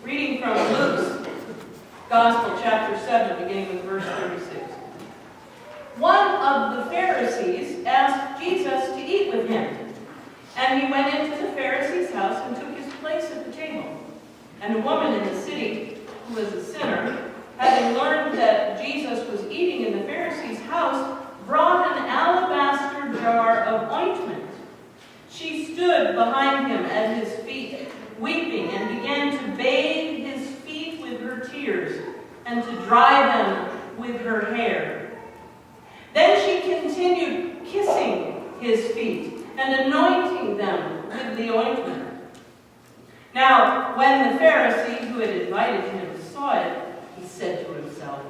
Reading from Luke's Gospel, chapter 7, beginning with verse 36. One of the Pharisees asked Jesus to eat with him, and he went into the Pharisee's house and took his place at the table. And a woman in the city, who was a sinner, having learned that Jesus was eating in the Pharisee's house, brought an alabaster jar of ointment. She stood behind him at his feet, weeping, and began to bathe his feet with her tears and to dry them with her hair. Then she continued kissing his feet and anointing them with the ointment. Now, when the Pharisee who had invited him saw it, he said to himself,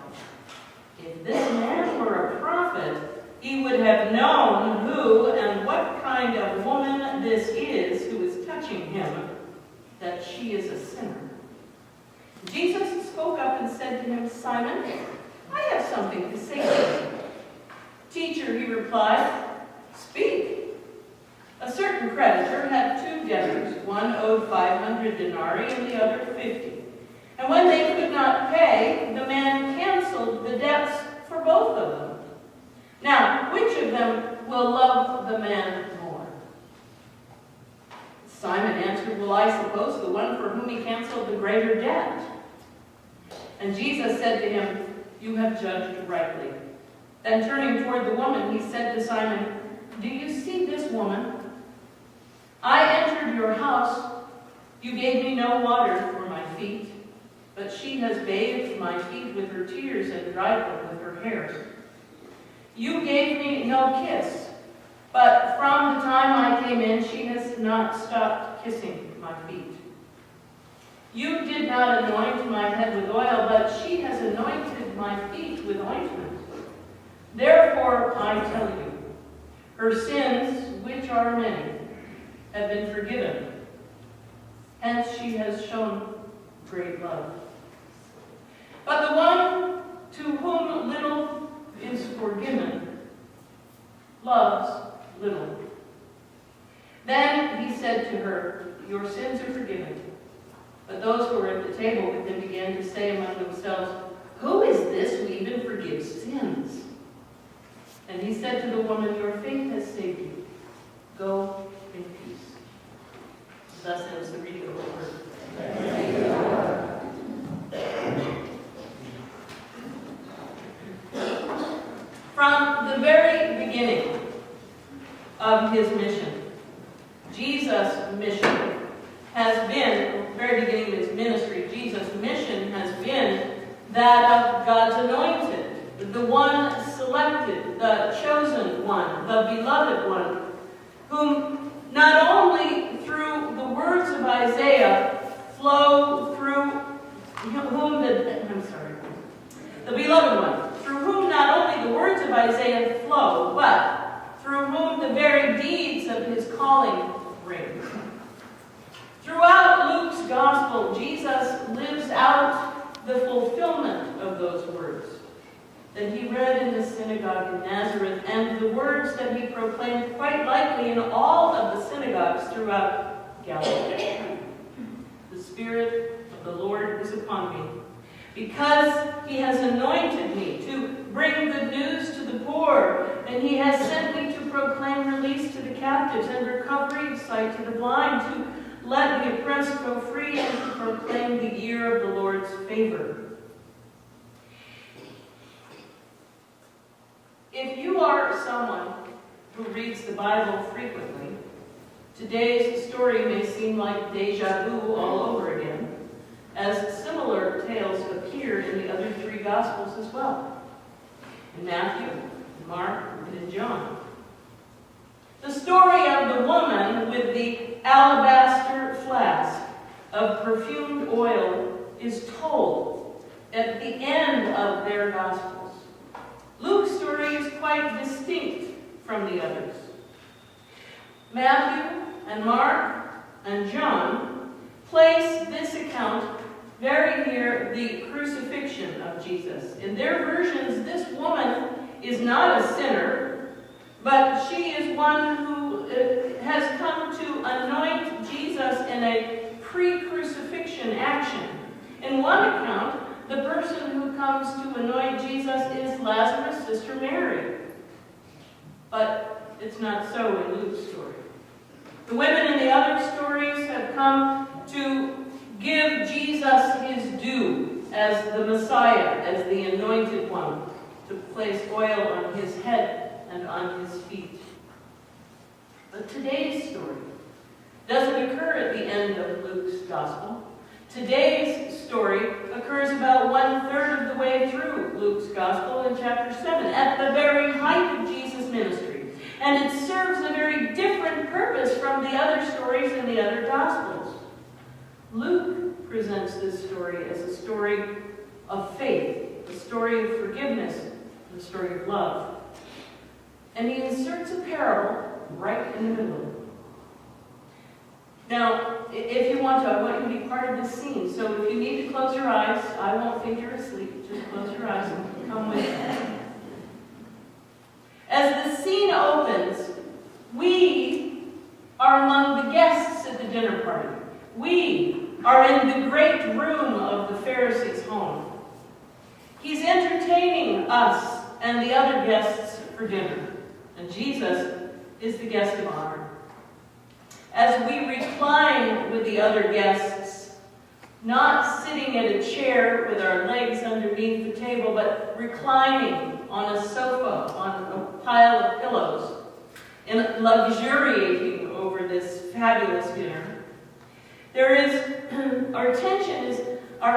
"If this man were a prophet, he would have known who and what kind of woman this is who is touching him, that she is a sinner." Jesus spoke up and said to him, "Simon, I have something to say to you." "Teacher," he replied, "speak." A certain creditor had 2 debtors. One owed 500 denarii and the other 50. And when they could not pay, the man canceled the debts for both of them. Now, which of them will love the man more?" Simon answered, "Well, I suppose the one for whom he canceled the greater debt." And Jesus said to him, "You have judged rightly." Then turning toward the woman, he said to Simon, "Do you see this woman? I entered your house. You gave me no water for my feet, but she has bathed my feet with her tears and dried them with her hair. You gave me no kiss, but from the time I came in, she has not stopped kissing my feet. You did not anoint my head with oil, but she has anointed my feet with ointment. Therefore, I tell you, her sins, which are many, have been forgiven. Hence she has shown great love. But the one to whom little is forgiven loves little." Then he said to her, "Your sins are forgiven." But those who were at the table with him began to say among themselves, "Who is this who even forgives sins?" And he said to the woman, "Your faith has saved you. Go in peace." Thus ends the reading of the word. Thank you, Lord. From the very beginning of his mission, Jesus' mission has been, the very beginning of his ministry, Jesus' mission has been that of God's anointed, the one selected, the chosen one, the beloved one, whom not only through the words of Isaiah flow through whom the beloved one, through whom not only the words of Isaiah flow, but through whom the very deeds of his calling ring. Throughout Luke's gospel, Jesus lives out the fulfillment of those words that he read in the synagogue in Nazareth, and the words that he proclaimed quite likely in all of the synagogues throughout Galilee. "The Spirit of the Lord is upon me, because he has anointed me to bring good news to the poor, and he has sent me to proclaim release to the captives and recovery of sight to the blind, to let the oppressed go free, and to proclaim the year of the Lord's favor." If you are someone who reads the Bible frequently, today's story may seem like deja vu all over again, as similar tales appear in the other 3 Gospels as well, in Matthew, in Mark, and in John. The story of the woman with the alabaster flask of perfumed oil is told at the end of their Gospels. Luke's story is quite distinct from the others. Matthew and Mark and John place this account very near the crucifixion of Jesus. In their versions, this woman is not a sinner, but she is one who has come to anoint Jesus in a pre-crucifixion action In one account, the person who comes to anoint Jesus is Lazarus' sister Mary. But it's not so in Luke's story. The women in the other stories have come to give Jesus his due as the Messiah, as the anointed one, to place oil on his head and on his feet. But today's story doesn't occur at the end of Luke's gospel. Today's story occurs about 1/3 of the way through Luke's gospel in chapter 7, at the very height of Jesus' ministry. And it serves a very different purpose from the other stories in the other gospels. Luke presents this story as a story of faith, a story of forgiveness, a story of love. And he inserts a parable right in the middle. Now, if you want to, I want you to be part of this scene. So if you need to close your eyes, I won't think you're asleep. Just close your eyes and come with me. As the scene opens, we are among the guests at the dinner party. We are in the great room of the Pharisee's home. He's entertaining us and the other guests for dinner. And Jesus is the guest of honor. As we recline with the other guests, not sitting at a chair with our legs underneath the table, but reclining on a sofa, on a pile of pillows, and luxuriating over this fabulous dinner, our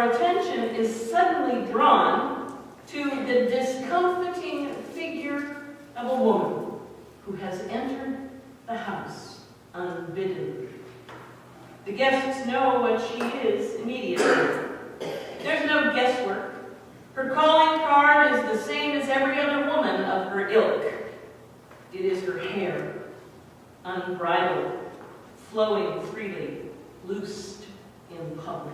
attention is suddenly drawn to the discomfiting figure of a woman who has entered the house unbidden. The guests know what she is immediately. There's no guesswork. Her calling card is the same as every other woman of her ilk. It is her hair, unbridled, flowing freely, loosed in public.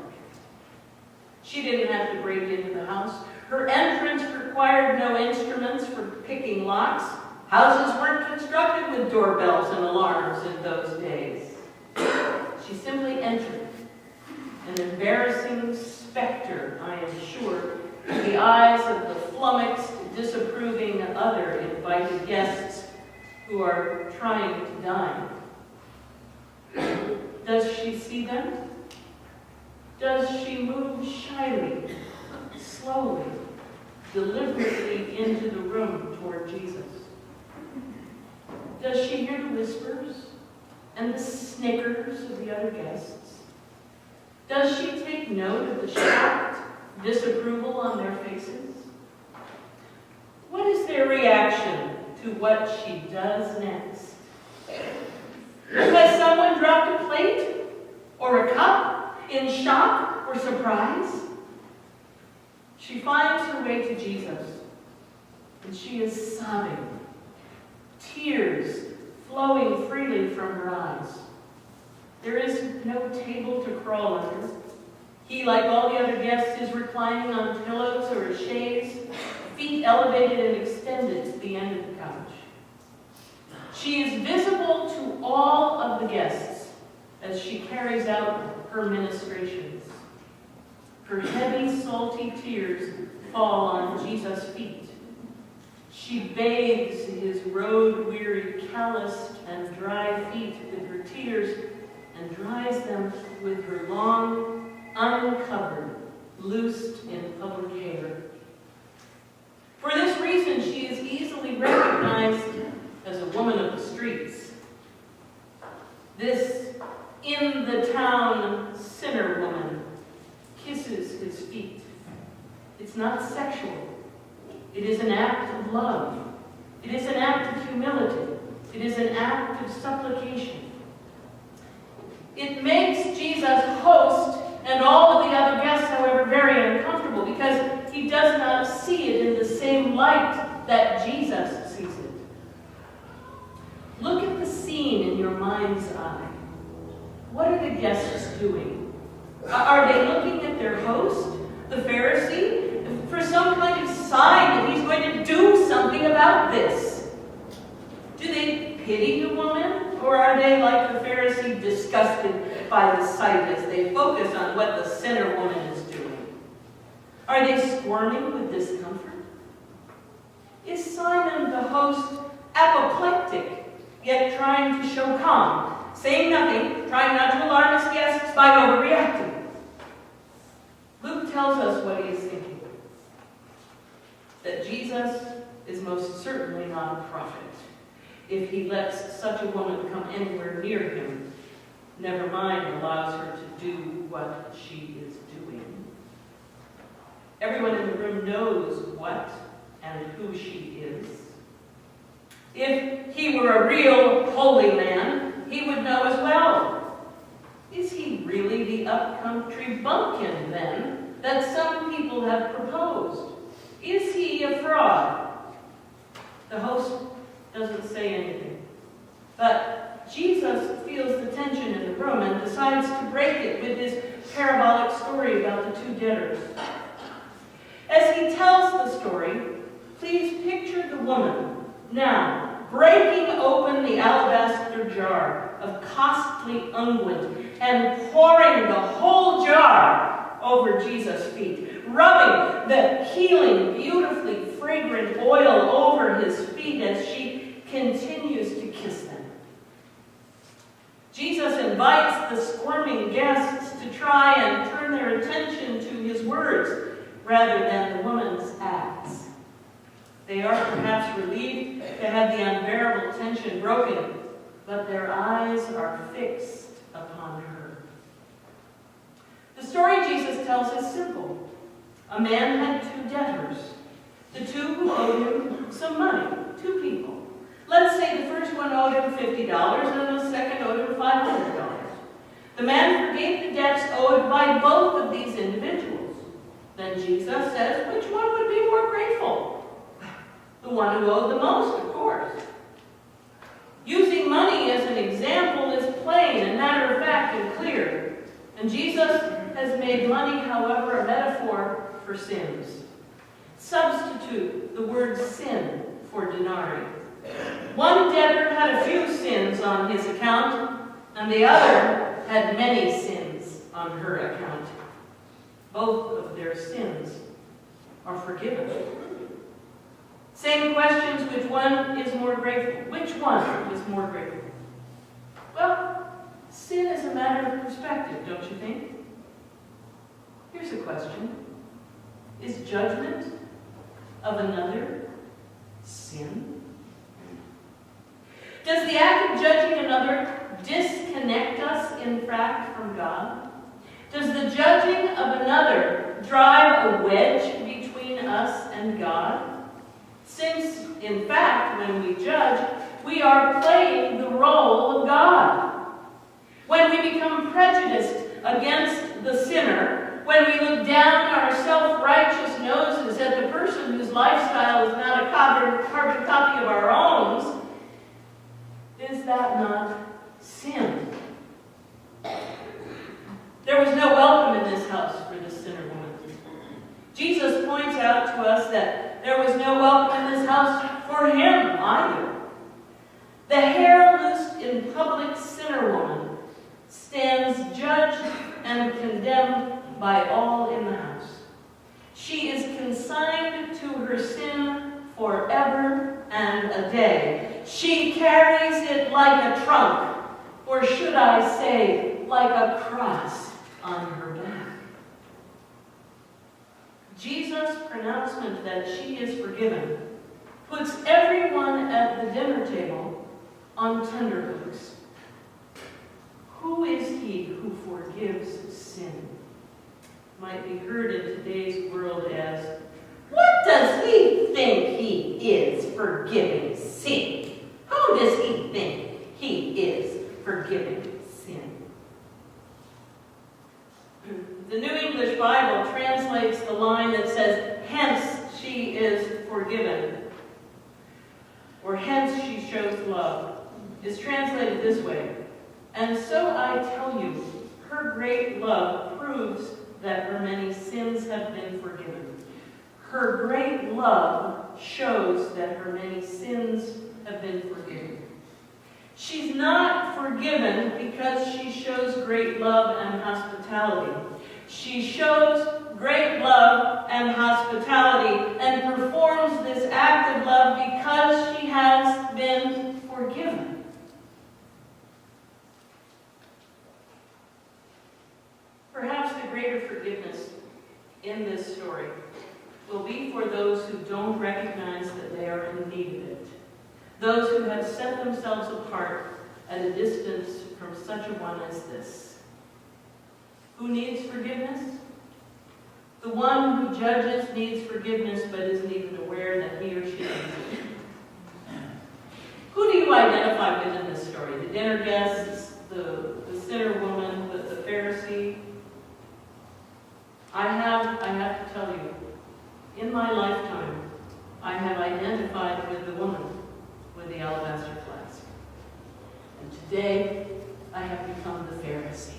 She didn't have to break into the house. Her entrance required no instruments for picking locks. Houses weren't constructed with doorbells and alarms in those days. She simply entered, an embarrassing specter, I am sure, in the eyes of the flummoxed, disapproving other invited guests who are trying to dine. Does she see them? Does she move shyly, slowly, deliberately into the room toward Jesus? Does she hear the whispers and the snickers of the other guests? Does she take note of the shocked disapproval on their faces? What is their reaction to what she does next? Has someone dropped a plate or a cup in shock or surprise? She finds her way to Jesus, and she is sobbing, tears flowing freely from her eyes. There is no table to crawl under. He, like all the other guests, is reclining on pillows or a chaise, feet elevated and extended to the end of the couch. She is visible to all of the guests as she carries out her ministrations. Her heavy, salty tears fall on Jesus' feet. She bathes his road-weary, calloused, and dry feet with her tears and dries them with her long, uncovered, loosed in public hair. For this reason, she is easily recognized as a woman of the streets. This in-the-town sinner woman kisses his feet. It's not sexual. It is an act of love. It is an act of humility. It is an act of supplication. It makes Jesus host and all of the other guests, however, very uncomfortable because he does not see it in the same light that Jesus sees it. Look at the scene in your mind's eye. What are the guests doing? Are they looking at their host, the Pharisee, for some kind of sign that he's going to do something about this? Do they pity the woman, or are they, like the Pharisee, disgusted by the sight as they focus on what the sinner woman is doing? Are they squirming with discomfort? Is Simon the host apoplectic, yet trying to show calm, saying nothing, trying not to alarm his guests by overreacting? Luke tells us what he is thinking. That Jesus is most certainly not a prophet if he lets such a woman come anywhere near him, never mind allows her to do what she is doing. Everyone in the room knows what and who she is. If he were a real holy man, he would know as well. Is he really the upcountry bumpkin, then, that some people have proposed? Is he a fraud? The host doesn't say anything. But Jesus feels the tension in the room and decides to break it with his parabolic story about the two debtors. As he tells the story, please picture the woman now breaking open the alabaster jar of costly unguent and pouring the whole jar over Jesus' feet, rubbing the healing, beautifully fragrant oil over his feet as she continues to kiss them. Jesus invites the squirming guests to try and turn their attention to his words rather than the woman's acts. They are perhaps relieved to have the unbearable tension broken, but their eyes are fixed upon her. The story Jesus tells is simple. A man had two debtors, the two who owed him some money, two people. Let's say the first one owed him $50 and the second owed him $500. The man forgave the debts owed by both of these individuals. Then Jesus says, which one would be more grateful? The one who owed the most, of course. Using money as an example is plain and matter-of-fact and clear. And Jesus has made money, however, a metaphor for sins. Substitute the word sin for denarii. One debtor had a few sins on his account, and the other had many sins on her account. Both of their sins are forgiven. Same questions, which one is more grateful? Which one is more grateful? Well, sin is a matter of perspective, don't you think? Here's a question. Is judgment of another sin? Does the act of judging another disconnect us, in fact, from God? Does the judging of another drive a wedge between us and God? Since, in fact, when we judge, we are playing the role of God. When we become prejudiced against the sinner, when we look down our self-righteous noses at the person whose lifestyle is not a carbon copy of our own, is that not sin? There was no welcome in this house for this sinner woman. Jesus points out to us that there was no welcome in this house for him either. The hair-loosed in public sinner woman stands judged and condemned by all in the house. She is consigned to her sin forever and a day. She carries it like a trunk, or should I say, like a cross on her back. Jesus' pronouncement that she is forgiven puts everyone at the dinner table on tenterhooks. Who is he who forgives sin? Might be heard in today's world as, what does he think he is forgiving sin? Who does he think he is forgiving sin? The New English Bible translates the line that says, hence she is forgiven, or hence she shows love, is translated this way. And so I tell you, her great love proves that her many sins have been forgiven. Her great love shows that her many sins have been forgiven. She's not forgiven because she shows great love and hospitality. She shows great love and hospitality and performs this act of love because she has been forgiven. Perhaps the greater forgiveness in this story will be for those who don't recognize that they are in need of it. Those who have set themselves apart at a distance from such a one as this. Who needs forgiveness? The one who judges needs forgiveness but isn't even aware that he or she needs it. Who do you identify with in this story? The dinner guests, the sinner woman, the Pharisee? I have to tell you, in my lifetime, I have identified with the woman with the alabaster flask. And today, I have become the Pharisee.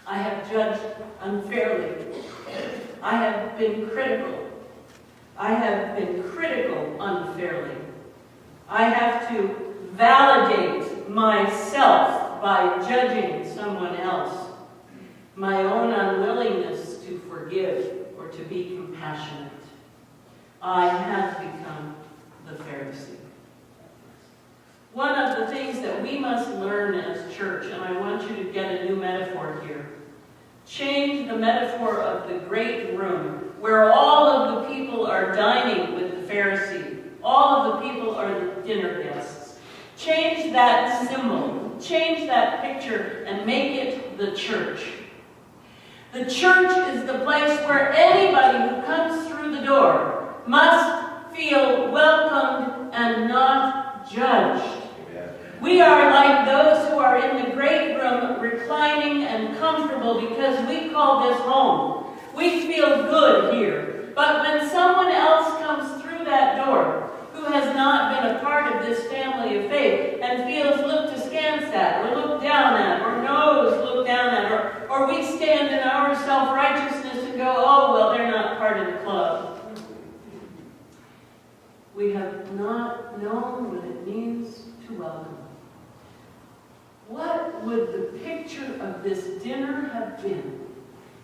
I have judged unfairly. I have been critical. I have been critical unfairly. I have to validate myself by judging someone else. My own unwillingness to forgive or to be compassionate. I have become the Pharisee. One of the things that we must learn as church, and I want you to get a new metaphor here, change the metaphor of the great room, where all of the people are dining with the Pharisee. All of the people are the dinner guests. Change that symbol, change that picture, and make it the church. The church is the place where anybody who comes through the door must feel welcomed and not judged. We are like those who are in the great room, reclining and comfortable because we call this home. We feel good here. But when someone else comes through that door, who has not been a part of this family of faith and feels looked askance at, or looked down at, or knows looked down at, or we stand in our self-righteousness and go, oh, well, they're not part of the club. We have not known what it means to welcome. What would the picture of this dinner have been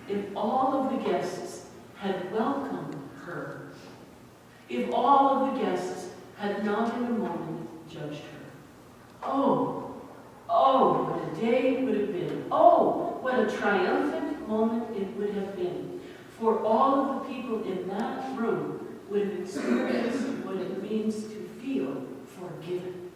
if all of the guests had welcomed her? If all of the guests had not in a moment judged her? Oh, what a day it would have been. Oh, what a triumphant moment it would have been. For all of the people in that room would have experienced what it means to feel forgiven.